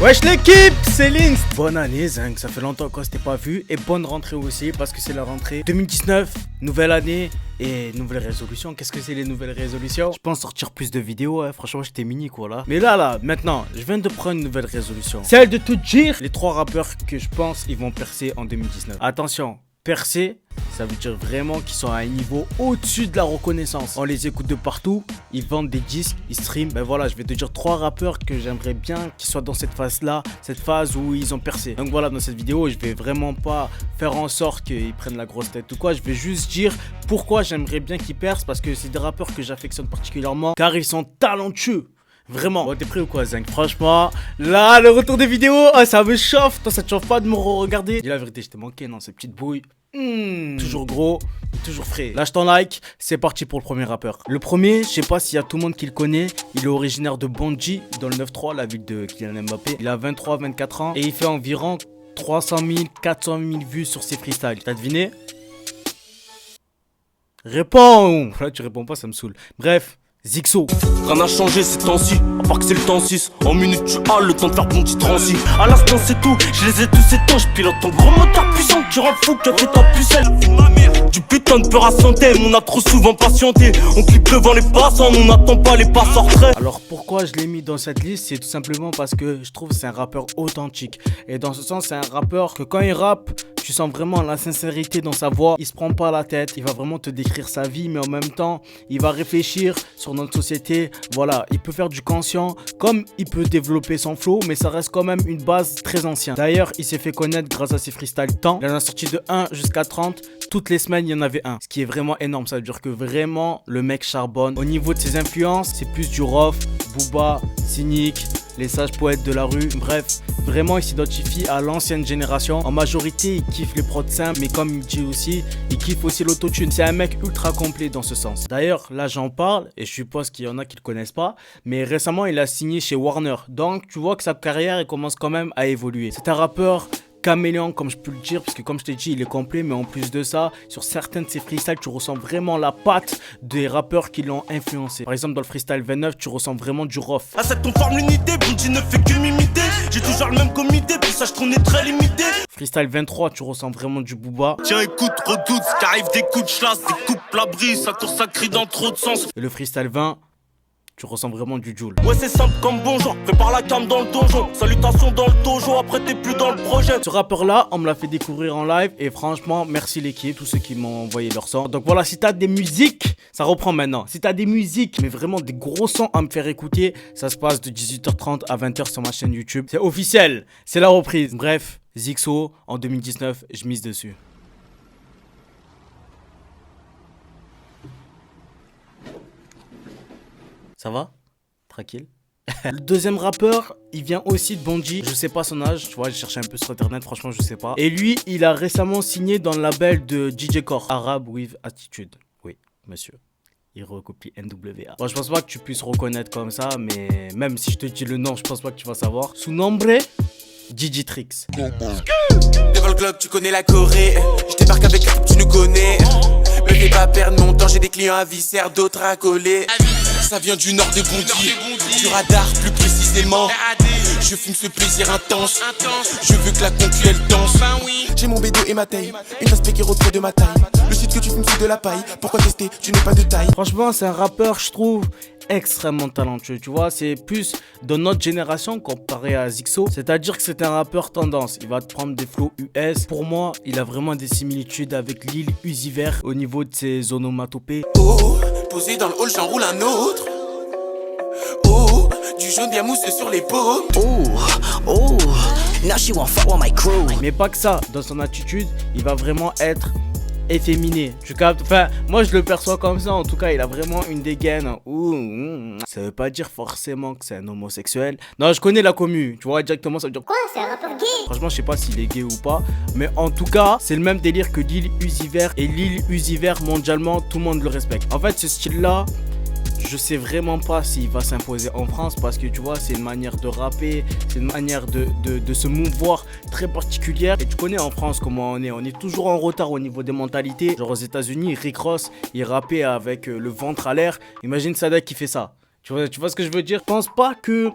Wesh l'équipe, c'est Lynx. Bonne année Zinc, ça fait longtemps qu'on s'était pas vu. Et bonne rentrée aussi parce que c'est la rentrée 2019, nouvelle année et nouvelles résolutions. Qu'est-ce que c'est les nouvelles résolutions? Je pense sortir plus de vidéos, hein. Franchement j'étais mini quoi là. Mais là, maintenant, je viens de prendre une nouvelle résolution. Celle de te dire les 3 rappeurs que je pense ils vont percer en 2019. Attention, percer, ça veut dire vraiment qu'ils sont à un niveau au-dessus de la reconnaissance. On les écoute de partout, ils vendent des disques, ils streament. Ben voilà, je vais te dire 3 rappeurs que j'aimerais bien qu'ils soient dans cette phase-là, cette phase où ils ont percé. Donc voilà, dans cette vidéo, je vais vraiment pas faire en sorte qu'ils prennent la grosse tête ou quoi. Je vais juste dire pourquoi j'aimerais bien qu'ils percent, parce que c'est des rappeurs que j'affectionne particulièrement, car ils sont talentueux. Vraiment. Bon, t'es prêt ou quoi, Zinc? Franchement, là, le retour des vidéos, ça me chauffe. Toi, ça te chauffe pas de me regarder? Dis la vérité, je t'ai manqué, non, ces petites bouilles. Toujours gros, toujours frais. Lâche ton like, c'est parti pour le premier rappeur. Le premier, je sais pas s'il y a tout le monde qui le connaît. Il est originaire de Bondy, dans le 9-3, la ville de Kylian Mbappé. Il a 23-24 ans et il fait environ 300 000, 400 000 vues sur ses freestyles. T'as deviné? Réponds! Là, tu réponds pas, ça me saoule. Bref. Zixo. Rien n'a changé ces temps-ci, à part que c'est le temps 6. En minute tu as le temps de faire bon petit transi. À l'instant c'est tout, je les ai tous éteints. Je pilote ton gros moteur puissant qui rend fou, qui a fait ta pucelle. Du putain de peur à santé, on a trop souvent patienté. On clique devant les passants, on n'attend pas les passeurs traits. Alors pourquoi je l'ai mis dans cette liste? C'est tout simplement parce que je trouve que c'est un rappeur authentique. Et dans ce sens c'est un rappeur que quand il rappe, tu sens vraiment la sincérité dans sa voix. Il se prend pas la tête, il va vraiment te décrire sa vie, mais en même temps il va réfléchir sur notre société. Voilà, il peut faire du conscient comme il peut développer son flow, mais ça reste quand même une base très ancienne. D'ailleurs il s'est fait connaître grâce à ses freestyles temps. Il en a sorti de 1 jusqu'à 30. Toutes les semaines il y en avait un, ce qui est vraiment énorme. Ça veut dire que vraiment le mec charbonne. Au niveau de ses influences, c'est plus du Rof, Booba, Cynic, les sages poètes de la rue. Bref, vraiment il s'identifie à l'ancienne génération. En majorité il kiffe les prods simples, mais comme il dit aussi, il kiffe aussi l'autotune. C'est un mec ultra complet dans ce sens. D'ailleurs là j'en parle et je suppose qu'il y en a qui le connaissent pas, mais récemment il a signé chez Warner. Donc tu vois que sa carrière elle commence quand même à évoluer. C'est un rappeur caméléon comme je peux le dire, parce que comme je t'ai dit il est complet, mais en plus de ça sur certains de ses freestyles tu ressens vraiment la patte des rappeurs qui l'ont influencé. Par exemple dans le freestyle 29 tu ressens vraiment du Rof. À cette on forme l'unité, Bondy ne fait que m'imiter. J'ai toujours le même comité, puis sache qu'on est très limité. Freestyle 23 tu ressens vraiment du Booba. Tiens écoute, redoute, ce qu'arrive des coups de chlasse, des coupes la brise, ça court ça crie dans trop de sens. Et le freestyle 20 tu ressens vraiment du Joule. Ouais c'est simple comme bonjour, fais par la cam dans le donjon. Salutations dans le dojo, après t'es plus dans le projet. Ce rappeur là, on me l'a fait découvrir en live et franchement merci l'équipe, tous ceux qui m'ont envoyé leur son. Donc voilà, si t'as des musiques, ça reprend maintenant. Si t'as des musiques, mais vraiment des gros sons à me faire écouter, ça se passe de 18h30 à 20h sur ma chaîne YouTube. C'est officiel, c'est la reprise. Bref, Zixo, en 2019, je mise dessus. Ça va? Tranquille. Le deuxième rappeur, il vient aussi de Bondy. Je sais pas son âge, tu vois, j'ai cherché un peu sur internet, franchement je sais pas. Et lui, il a récemment signé dans le label de DJ Core, Arab with Attitude. Oui, monsieur. Il recopie NWA. Bon, je pense pas que tu puisses reconnaître comme ça, mais même si je te dis le nom, je pense pas que tu vas savoir. Sous nombre, Digitrix. Devant le club, tu connais la Corée. Je débarque avec un tu nous connais. Me fais pas perdre mon temps, j'ai des clients à viscère, d'autres à coller. Ça vient du nord de Bondy, du radar plus précisément. Je fume ce plaisir intense, je veux que la concu elle danse. J'ai mon bédo et ma taille, une aspect qui retrait de ma taille. Le shit que tu fumes c'est de la paille, pourquoi tester, tu n'es pas de taille. Franchement c'est un rappeur je trouve extrêmement talentueux, tu vois, c'est plus de notre génération comparé à Zixo. C'est-à-dire que c'est un rappeur tendance, il va te prendre des flows US. Pour moi, il a vraiment des similitudes avec Lil Uzi Vert au niveau de ses onomatopées. Oh, posé dans le hall, j'enroule un autre. Oh, du jaune bien mousseux sur les paumes. Oh, now she won't fuck with my crew. Mais pas que ça, dans son attitude, il va vraiment être efféminé, tu captes? Enfin, moi je le perçois comme ça, en tout cas il a vraiment une dégaine. Ça veut pas dire forcément que c'est un homosexuel. Non, je connais la commu, tu vois, directement ça veut dire quoi? C'est un rappeur gay? Franchement je sais pas s'il est gay ou pas, mais en tout cas c'est le même délire que Lil Uzi Vert. Et Lil Uzi Vert mondialement tout le monde le respecte. En fait ce style là, je sais vraiment pas s'il va s'imposer en France, parce que tu vois c'est une manière de rapper, c'est une manière de se mouvoir très particulière. Et tu connais en France comment on est toujours en retard au niveau des mentalités. Genre aux États-Unis, Rick Ross il rappait avec le ventre à l'air. Imagine Sadek qui fait ça. Tu vois ce que je veux dire? Je pense pas que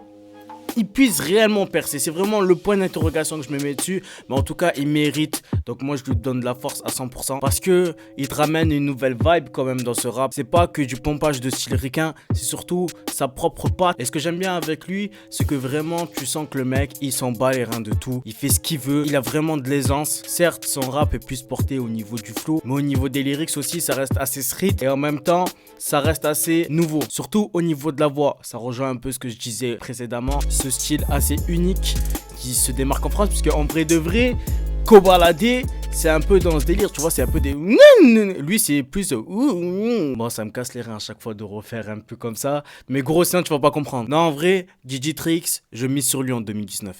il puisse réellement percer. C'est vraiment le point d'interrogation que je me mets dessus. Mais en tout cas, il mérite. Donc moi, je lui donne de la force à 100%. Parce que il te ramène une nouvelle vibe quand même dans ce rap. C'est pas que du pompage de style ricain. C'est surtout sa propre patte. Et ce que j'aime bien avec lui, c'est que vraiment, tu sens que le mec, il s'en bat les reins de tout. Il fait ce qu'il veut. Il a vraiment de l'aisance. Certes, son rap est plus porté au niveau du flow. Mais au niveau des lyrics aussi, ça reste assez street. Et en même temps, ça reste assez nouveau. Surtout au niveau de la voix. Ça rejoint un peu ce que je disais précédemment. Ce style assez unique qui se démarque en France, puisque en vrai de vrai, Kobalade, c'est un peu dans ce délire, tu vois, c'est un peu des... Lui, c'est plus... Bon, ça me casse les reins à chaque fois de refaire un peu comme ça, mais gros, sinon, tu vas pas comprendre. Non, en vrai, Digitrix, je mise sur lui en 2019.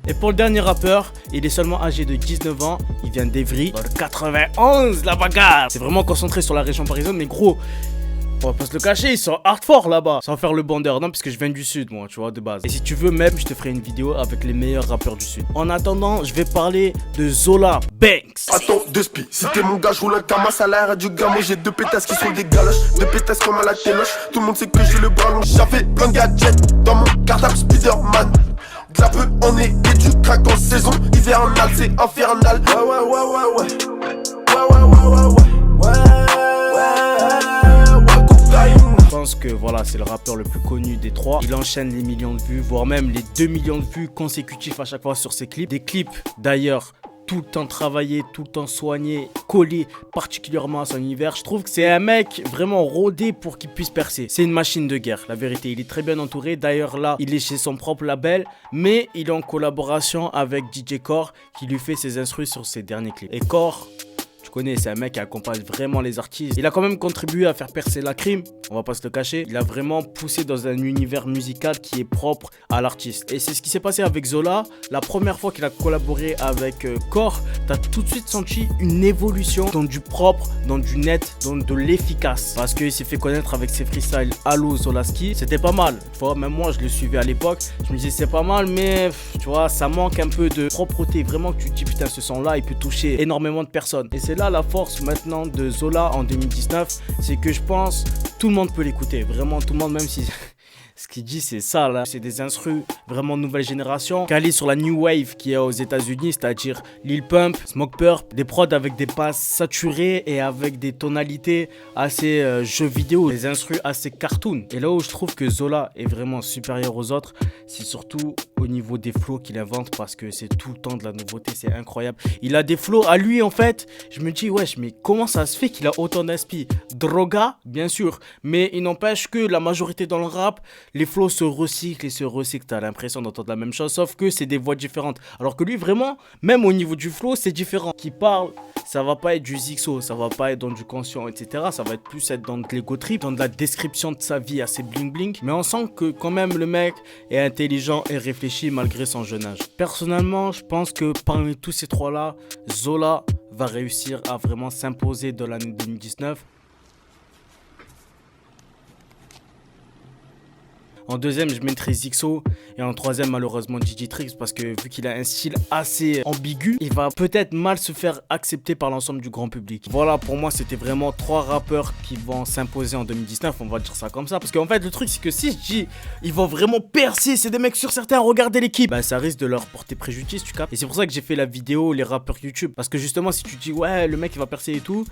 Et pour le dernier rappeur, il est seulement âgé de 19 ans, il vient d'Evry, dans le 91, la bagarre. C'est vraiment concentré sur la région parisienne, mais gros, on va pas se le cacher, ils sont hardcore là-bas, sans faire le bandeur, non, parce que je viens du sud, moi, tu vois, de base. Et si tu veux même, je te ferai une vidéo avec les meilleurs rappeurs du sud. En attendant, je vais parler de Zola Banks. Attends, deux spies, si t'es mon gars, je roule un camas à l'air du gamin. J'ai deux pétasses qui sont des galoches, deux pétasses comme à la téloche. Tout le monde sait que j'ai le bras long, j'avais plein de gadgets dans mon cartable Spiderman. De la peu en est et du crack en saison hivernale, c'est infernal. Ouais. Je pense que voilà, c'est le rappeur le plus connu des trois. Il enchaîne les millions de vues, voire même les 2 millions de vues consécutifs à chaque fois sur ses clips. Des clips d'ailleurs tout le temps travaillé, tout le temps soigné, collé particulièrement à son univers. Je trouve que c'est un mec vraiment rodé pour qu'il puisse percer. C'est une machine de guerre, la vérité. Il est très bien entouré. D'ailleurs là, il est chez son propre label, mais il est en collaboration avec DJ Core qui lui fait ses instrus sur ses derniers clips. Et Core, tu connais, c'est un mec qui accompagne vraiment les artistes. Il a quand même contribué à faire percer la crime, on va pas se le cacher. Il a vraiment poussé dans un univers musical qui est propre à l'artiste. Et c'est ce qui s'est passé avec Zola. La première fois qu'il a collaboré avec Core, t'as tout de suite senti une évolution dans du propre, dans du net, dans de l'efficace. Parce qu'il s'est fait connaître avec ses freestyles Allo Zolaski. C'était pas mal, tu vois, même moi je le suivais à l'époque. Je me disais c'est pas mal, mais tu vois, ça manque un peu de propreté. Vraiment que tu te dis putain, ce son là il peut toucher énormément de personnes. Et c'est là la force maintenant de Zola en 2019, c'est que je pense tout le monde peut l'écouter, vraiment tout le monde, même si ce qu'il dit c'est ça là, c'est des instrus vraiment nouvelle génération, calés sur la new wave qui est aux États-Unis, c'est-à-dire Lil Pump, Smoke Purp, des prods avec des basses saturées et avec des tonalités assez jeux vidéo, des instrus assez cartoon. Et là où je trouve que Zola est vraiment supérieur aux autres, c'est surtout au niveau des flows qu'il invente, parce que c'est tout le temps de la nouveauté, c'est incroyable. Il a des flows à lui en fait, je me dis wesh, mais comment ça se fait qu'il a autant d'inspi? Droga, bien sûr, mais il n'empêche que la majorité dans le rap, les flows se recyclent et se recyclent, t'as l'impression d'entendre la même chose, sauf que c'est des voix différentes. Alors que lui vraiment, même au niveau du flow, c'est différent. Qui parle, ça va pas être du Zixo, ça va pas être dans du conscient, etc. Ça va être plus être dans de l'ego trip, dans de la description de sa vie assez bling bling. Mais on sent que quand même le mec est intelligent et réfléchi malgré son jeune âge. Personnellement, je pense que parmi tous ces trois-là, Zola va réussir à vraiment s'imposer dans l'année 2019. En deuxième, je mettrai Zixo. Et en troisième, malheureusement, Digitrix. Parce que vu qu'il a un style assez ambigu, il va peut-être mal se faire accepter par l'ensemble du grand public. Voilà, pour moi, c'était vraiment trois rappeurs qui vont s'imposer en 2019. On va dire ça comme ça. Parce qu'en fait, le truc, c'est que si je dis ils vont vraiment percer, c'est des mecs sur certains, regardez l'équipe, bah ça risque de leur porter préjudice, tu captes. Et c'est pour ça que j'ai fait la vidéo, les rappeurs YouTube. Parce que justement, si tu dis ouais, le mec il va percer et tout,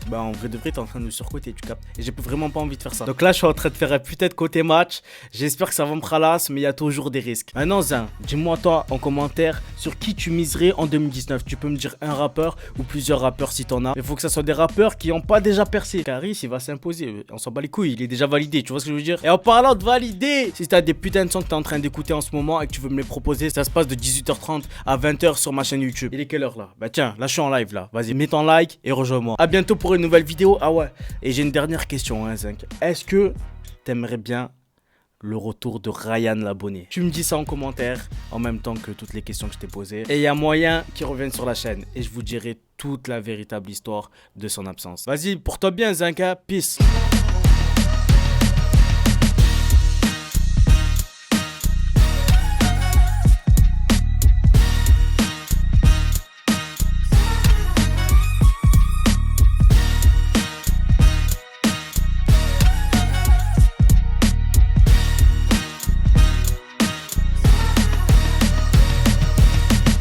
bah en vrai de vrai t'es en train de me surcoter, tu captes. Et j'ai vraiment pas envie de faire ça. Donc là je suis en train de faire un putain de côté match. J'espère que ça va me ralasse, mais il y a toujours des risques. Maintenant Zin, dis-moi toi en commentaire sur qui tu miserais en 2019. Tu peux me dire un rappeur ou plusieurs rappeurs si t'en as. Mais faut que ça soit des rappeurs qui ont pas déjà percé. Caris il va s'imposer, on s'en bat les couilles, il est déjà validé, tu vois ce que je veux dire. Et en parlant de valider, si t'as des putains de sons que t'es en train d'écouter en ce moment et que tu veux me les proposer, ça se passe de 18h30 à 20h sur ma chaîne YouTube. Il est quelle heure là? Bah tiens, là je suis en live là. Vas-y, mets ton like et rejoins-moi. À bientôt pour une nouvelle vidéo. Ah ouais, et j'ai une dernière question hein, Zinc. Est-ce que t'aimerais bien le retour de Ryan Labonné? Tu me dis ça en commentaire en même temps que toutes les questions que je t'ai posées. Et il y a moyen qu'il revienne sur la chaîne et je vous dirai toute la véritable histoire de son absence. Vas-y, porte-toi bien Zinc, peace.